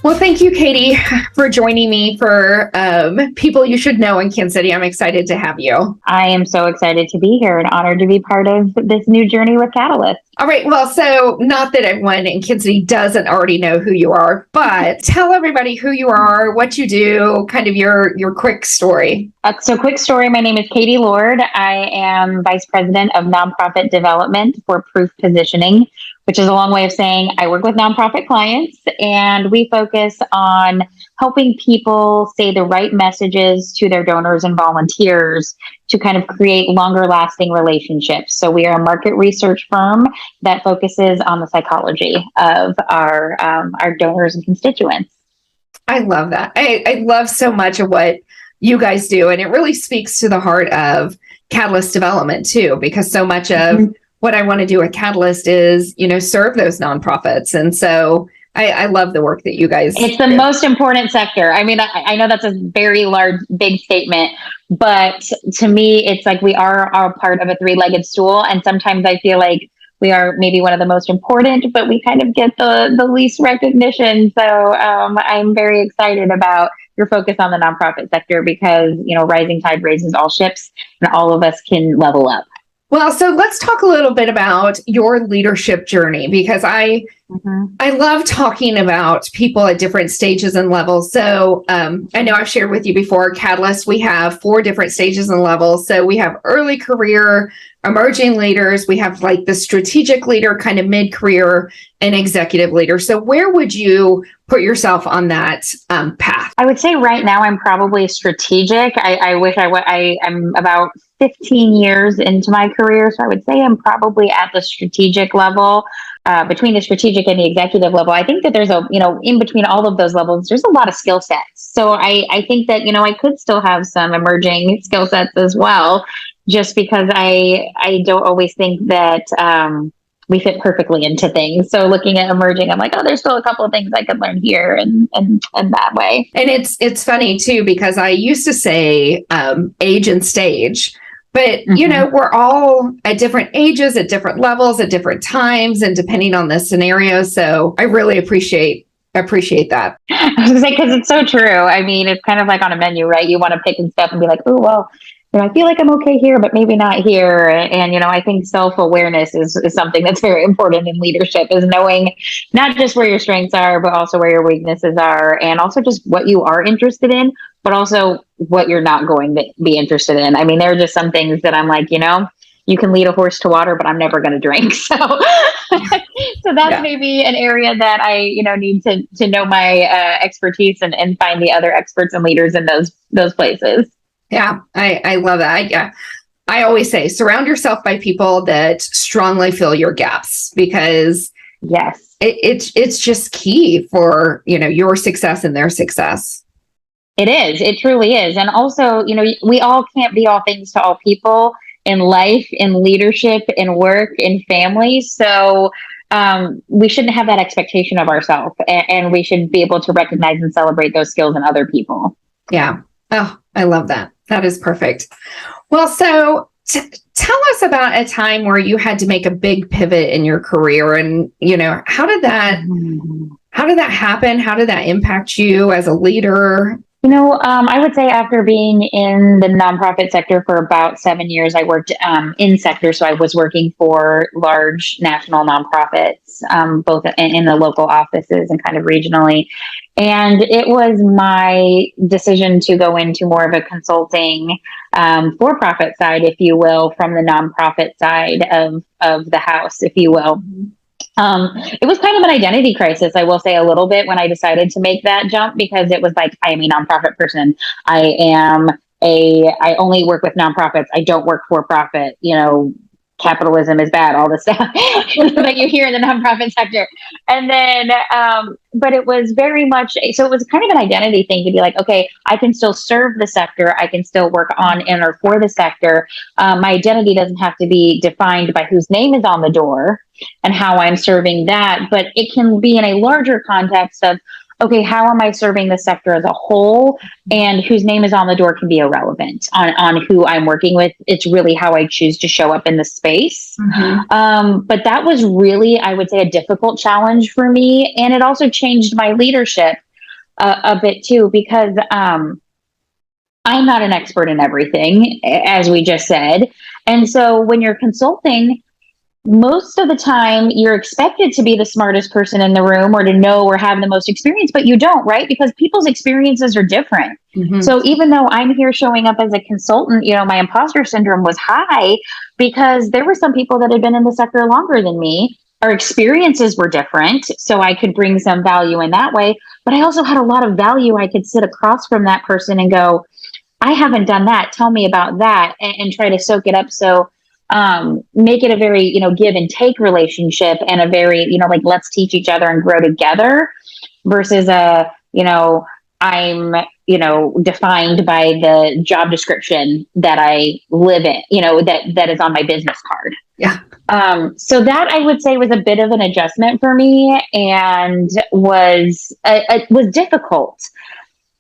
Well, thank you, Katie, for joining me for People You Should Know in Kansas City. I'm excited to have you. I am so excited to be here and honored to be part of this new journey with Catalyst. All right. Well, so not that everyone in Kansas City doesn't already know who you are, but tell everybody who you are, what you do, kind of your quick story. So quick story. My name is Katie Lord. I am Vice President of Nonprofit Development for Proof Positioning, which is a long way of saying I work with nonprofit clients, and we focus on helping people say the right messages to their donors and volunteers to kind of create longer lasting relationships. So we are a market research firm that focuses on the psychology of our donors and constituents. I love that. I love so much of what you guys do. And it really speaks to the heart of Catalyst development too, because so much of what I want to do at Catalyst is, serve those nonprofits. And so I love the work that you guys It's the most important sector. I mean, I know that's a very large, big statement, but to me, it's like we are a part of a three-legged stool. And sometimes I feel like we are maybe one of the most important, but we kind of get the least recognition. So I'm very excited about your focus on the nonprofit sector because, rising tide raises all ships and all of us can level up. Well, so let's talk a little bit about your leadership journey, because I love talking about people at different stages and levels. So I know I've shared with you before, Catalyst, we have 4 different stages and levels. So we have early career, emerging leaders, we have like the strategic leader, kind of mid-career, and executive leader. So where would you put yourself on that path? I would say right now I'm probably strategic. I wish I'm about 15 years into my career. So I would say I'm probably at the strategic level. Between the strategic and the executive level, I think that there's in between all of those levels, there's a lot of skill sets. So I think that, I could still have some emerging skill sets as well, just because I don't always think that we fit perfectly into things. So looking at emerging, I'm like, oh, there's still a couple of things I could learn here and that way. And it's funny too, because I used to say age and stage. But, we're all at different ages, at different levels, at different times, and depending on the scenario. So I really appreciate that. I was going to say, because it's so true. I mean, it's kind of like on a menu, right? You want to pick and stuff and be like, oh, well, I feel like I'm okay here, but maybe not here. And, I think self-awareness is something that's very important in leadership, is knowing not just where your strengths are, but also where your weaknesses are, and also just what you are interested in, but also what you're not going to be interested in. I mean, there are just some things that I'm like, you can lead a horse to water, but I'm never going to drink. So, so that's maybe an area that I, need to know my expertise and find the other experts and leaders in those places. Yeah, I love that. I always say, surround yourself by people that strongly fill your gaps, because yes, it's just key for, your success and their success. It is. It truly is. And also, we all can't be all things to all people in life, in leadership, in work, in family. So we shouldn't have that expectation of ourselves, and we should be able to recognize and celebrate those skills in other people. Yeah. Oh, I love that. That is perfect. Well, so tell us about a time where you had to make a big pivot in your career, and, how did that happen? How did that impact you as a leader? I would say after being in the nonprofit sector for about 7 years, I worked in sector. So I was working for large national nonprofits, both in the local offices and kind of regionally. And it was my decision to go into more of a consulting for-profit side, if you will, from the nonprofit side of the house, if you will. It was kind of an identity crisis, I will say, a little bit, when I decided to make that jump, because it was like, I am a nonprofit person. I only work with nonprofits. I don't work for profit. Capitalism is bad, all this stuff that you hear in the nonprofit sector. And then, but it was very much, so it was kind of an identity thing to be like, okay, I can still serve the sector. I can still work on and or for the sector. My identity doesn't have to be defined by whose name is on the door and how I'm serving that, but it can be in a larger context of, okay, how am I serving the sector as a whole, and whose name is on the door can be irrelevant on who I'm working with. It's really how I choose to show up in the space. But that was really, I would say, a difficult challenge for me. And it also changed my leadership, a bit too, because I'm not an expert in everything, as we just said. And so when you're consulting, most of the time you're expected to be the smartest person in the room or to know or have the most experience, but you don't, right? Because people's experiences are different. Mm-hmm. So even though I'm here showing up as a consultant, my imposter syndrome was high because there were some people that had been in the sector longer than me. Our experiences were different, so I could bring some value in that way. But I also had a lot of value. I could sit across from that person and go, I haven't done that. Tell me about that, and try to soak it up. So make it a very, give and take relationship, and a very, like, let's teach each other and grow together, versus I'm, defined by the job description that I live in, that is on my business card. Yeah. So that, I would say, was a bit of an adjustment for me, and was difficult.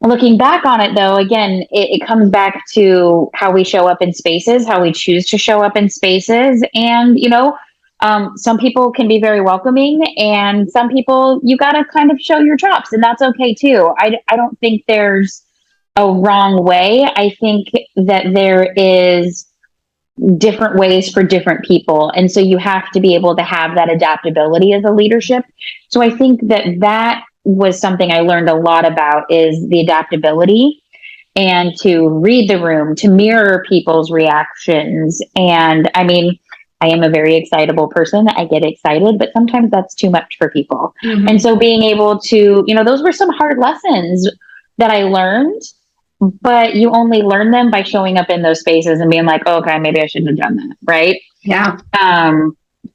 Looking back on it, though, again, it comes back to how we show up in spaces, how we choose to show up in spaces. And, some people can be very welcoming, and some people you got to kind of show your chops, and that's okay too. I don't think there's a wrong way. I think that there is different ways for different people. And so you have to be able to have that adaptability as a leadership. So I think that was something I learned a lot about, is the adaptability, and to read the room, to mirror people's reactions. And I mean, I am a very excitable person. I get excited, but sometimes that's too much for people. Mm-hmm. And so being able to, those were some hard lessons that I learned, but you only learn them by showing up in those spaces and being like, oh, okay, maybe I shouldn't have done that. Right. Yeah.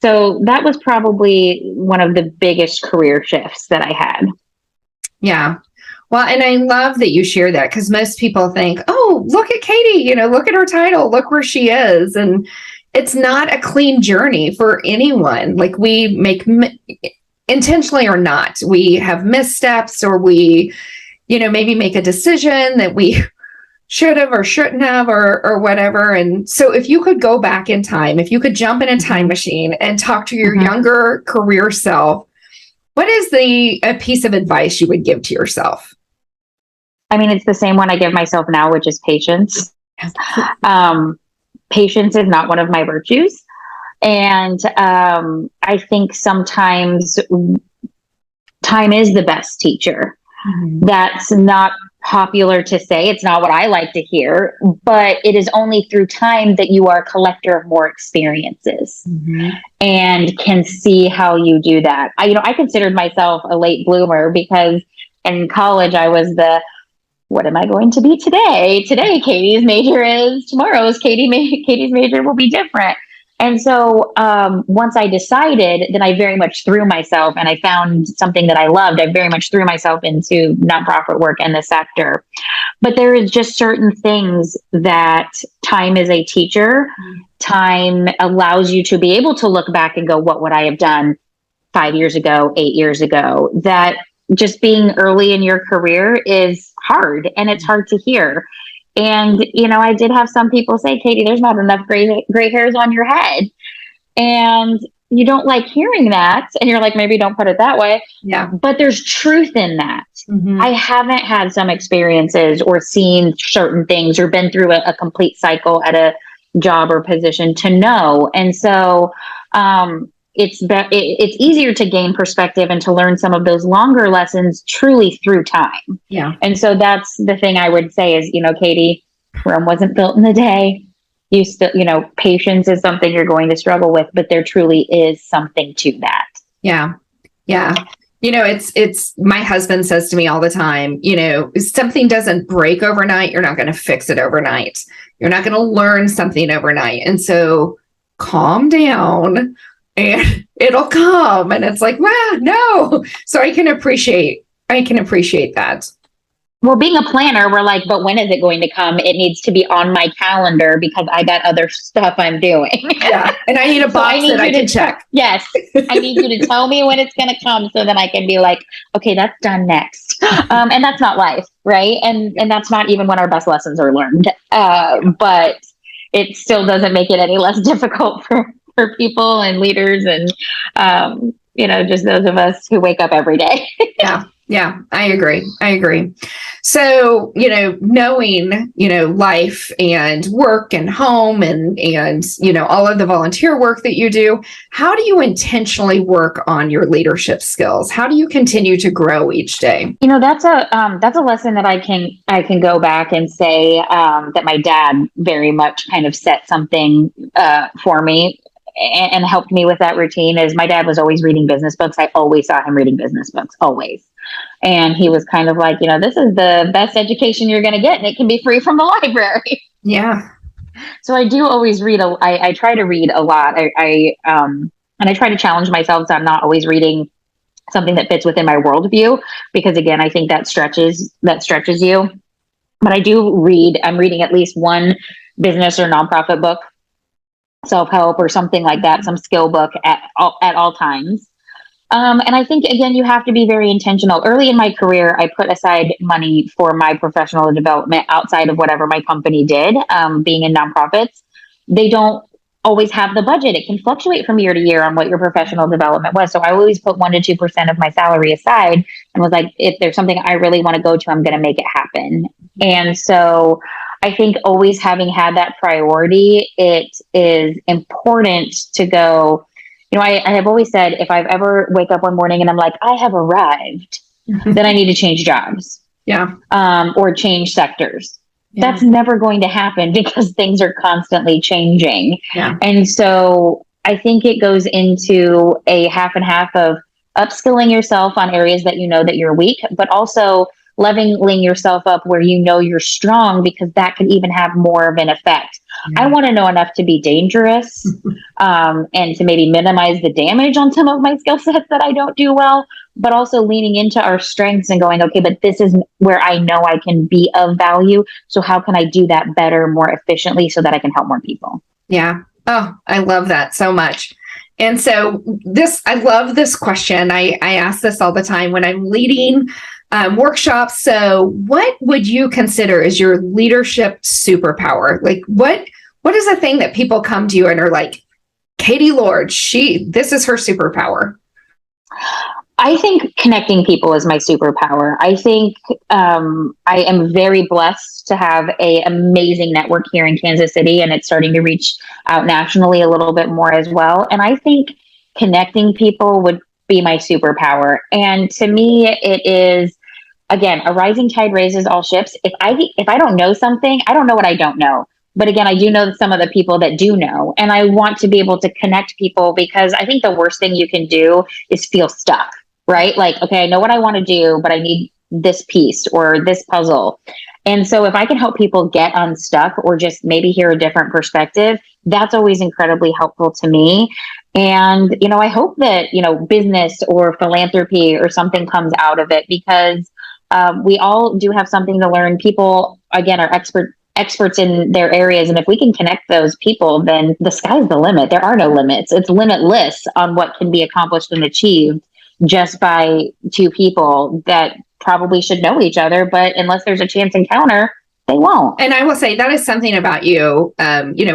So that was probably one of the biggest career shifts that I had. Yeah. Well, and I love that you share that, because most people think, oh, look at Katie, look at her title, look where she is. And it's not a clean journey for anyone. Like, we make, intentionally or not, we have missteps, or we, maybe make a decision that we should have or shouldn't have, or whatever. And so if you could go back in time, if you could jump in a time machine and talk to your younger career self, what is a piece of advice you would give to yourself? I mean, it's the same one I give myself now, which is patience. Patience is not one of my virtues. And I think sometimes time is the best teacher. Mm-hmm. That's not popular to say. It's not what I like to hear, but it is only through time that you are a collector of more experiences, and can see how you do that. I considered myself a late bloomer, because in college I was what am I going to be today? Today, Katie's major is, tomorrow's Katie's major will be different. And so once I decided, then I very much threw myself, and I found something that I loved. I very much threw myself into nonprofit work and the sector. But there is just certain things that time is a teacher. Time allows you to be able to look back and go, what would I have done 5 years ago, 8 years ago? That just being early in your career is hard, and it's hard to hear. And, I did have some people say, Katie, there's not enough gray hairs on your head. And you don't like hearing that. And you're like, maybe don't put it that way. Yeah. But there's truth in that. Mm-hmm. I haven't had some experiences or seen certain things or been through a complete cycle at a job or position to know. And so it's easier to gain perspective and to learn some of those longer lessons truly through time. Yeah. And so that's the thing I would say is, Katie, Rome wasn't built in a day. You still, patience is something you're going to struggle with, but there truly is something to that. Yeah. Yeah. It's my husband says to me all the time, if something doesn't break overnight, you're not going to fix it overnight. You're not going to learn something overnight. And so calm down, and it'll come. And it's like, wow, no. So I can appreciate that. Well, being a planner, we're like, but when is it going to come? It needs to be on my calendar because I got other stuff I'm doing. Yeah. And I need a box that I can check. Yes. I need you to tell me when it's going to come, so then I can be like, okay, that's done next. And that's not life. Right. And that's not even when our best lessons are learned. But it still doesn't make it any less difficult for people and leaders and, just those of us who wake up every day. Yeah. Yeah, I agree. I agree. So, knowing, life and work and home and, all of the volunteer work that you do, how do you intentionally work on your leadership skills? How do you continue to grow each day? That's a lesson that I can go back and say that my dad very much kind of set something for me and helped me with that routine. Is my dad was always reading business books. I always saw him reading business books, always. And he was kind of like, this is the best education you're going to get, and it can be free from the library. Yeah. So I do always read. I try to read a lot. And I try to challenge myself so I'm not always reading something that fits within my worldview, because again, I think that stretches you. But I do read. I'm reading at least one business or nonprofit book, self-help or something like that, some skill book at all times. And I think, again, you have to be very intentional. Early in my career, I put aside money for my professional development outside of whatever my company did. Being in nonprofits, they don't always have the budget. It can fluctuate from year to year on what your professional development was. So I always put 1 to 2% of my salary aside and was like, if there's something I really want to go to, I'm going to make it happen. And so I think always having had that priority, it is important to go. I have always said, if I've ever wake up one morning and I'm like, I have arrived, then I need to change jobs. Yeah. Or change sectors. Yeah. That's never going to happen because things are constantly changing. Yeah. And so I think it goes into a half and half of upskilling yourself on areas that that you're weak, but also leveling yourself up where you're strong, because that could even have more of an effect. I want to know enough to be dangerous and to maybe minimize the damage on some of my skill sets that I don't do well, but also leaning into our strengths and going, okay, but this is where I know I can be of value. So how can I do that better, more efficiently, so that I can help more people? Yeah. Oh, I love that so much. And so I love this question. I ask this all the time when I'm leading workshops. So what would you consider as your leadership superpower? Like what is the thing that people come to you and are like, Katie Lord, this is her superpower? I think connecting people is my superpower. I think I am very blessed to have an amazing network here in Kansas City, and it's starting to reach out nationally a little bit more as well. And I think connecting people would be my superpower. And to me, it is, again, a rising tide raises all ships. If I don't know something, I don't know what I don't know. But again, I do know some of the people that do know, and I want to be able to connect people, because I think the worst thing you can do is feel stuck, right? Like, okay, I know what I want to do, but I need this piece or this puzzle. And so if I can help people get unstuck or just maybe hear a different perspective, that's always incredibly helpful to me. And, I hope that, business or philanthropy or something comes out of it, because we all do have something to learn. People, again, are experts in their areas. And if we can connect those people, then the sky's the limit. There are no limits. It's limitless on what can be accomplished and achieved just by two people that probably should know each other, but unless there's a chance encounter, they won't. And I will say that is something about you.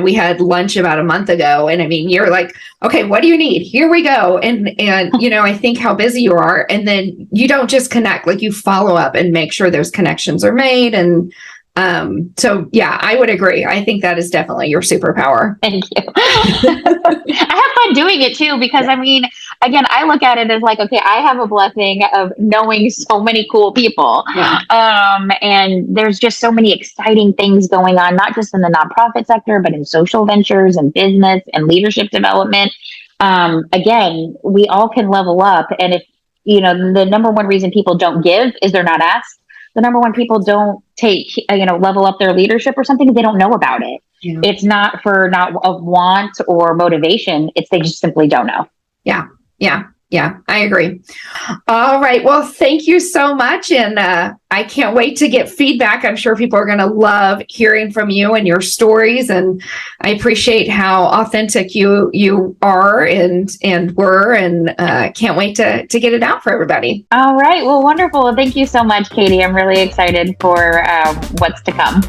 We had lunch about a month ago, and I mean, you're like, okay, what do you need? Here we go. And I think how busy you are. And then you don't just connect, like you follow up and make sure those connections are made. And so yeah, I would agree. I think that is definitely your superpower. Thank you. I have fun doing it too, because I mean, again, I look at it as like, okay, I have a blessing of knowing so many cool people. Yeah. And there's just so many exciting things going on, not just in the nonprofit sector, but in social ventures and business and leadership development. Again, we all can level up. And if, the number one reason people don't give is they're not asked. The number one people don't level up their leadership or something is they don't know about it. Yeah. It's not for not of want or motivation. It's they just simply don't know. Yeah. I agree. All right. Well, thank you so much. And I can't wait to get feedback. I'm sure people are going to love hearing from you and your stories. And I appreciate how authentic you are and were, and can't wait to get it out for everybody. All right. Well, wonderful. Thank you so much, Katie. I'm really excited for what's to come.